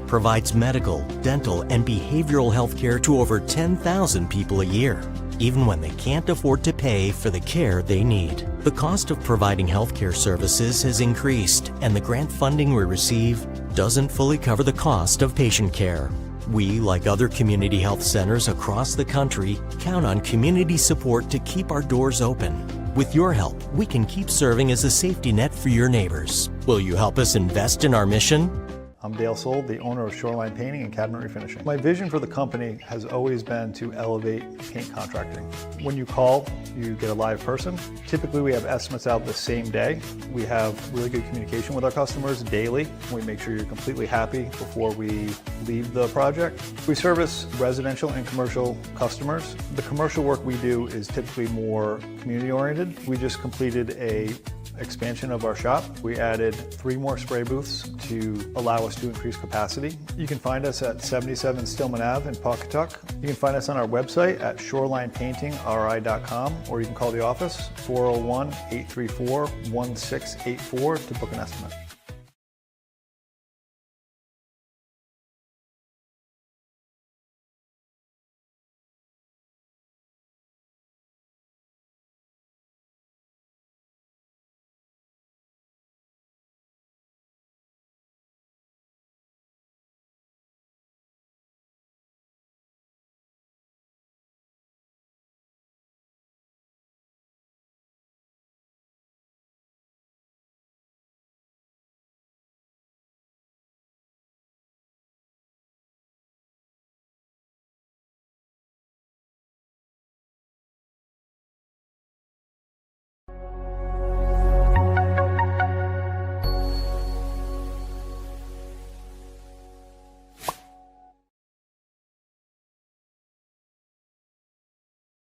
Provides medical, dental, and behavioral health care to over 10,000 people a year, even when they can't afford to pay for the care they need. The cost of providing healthcare services has increased, and the grant funding we receive doesn't fully cover the cost of patient care. We, like other community health centers across the country, count on community support to keep our doors open. With your help, we can keep serving as a safety net for your neighbors. Will you help us invest in our mission? I'm Dale Sold, the owner of Shoreline Painting and Cabinet Refinishing. My vision for the company has always been to elevate paint contracting. When you call, you get a live person. Typically, we have estimates out the same day. We have really good communication with our customers daily. We make sure you're completely happy before we leave the project. We service residential and commercial customers. The commercial work we do is typically more community-oriented. We just completed a expansion of our shop. We added 3 more spray booths to allow us to increase capacity. You can find us at 77 Stillman Ave in Pawcatuck. You can find us on our website at shorelinepaintingri.com, or you can call the office 401-834-1684 to book an estimate.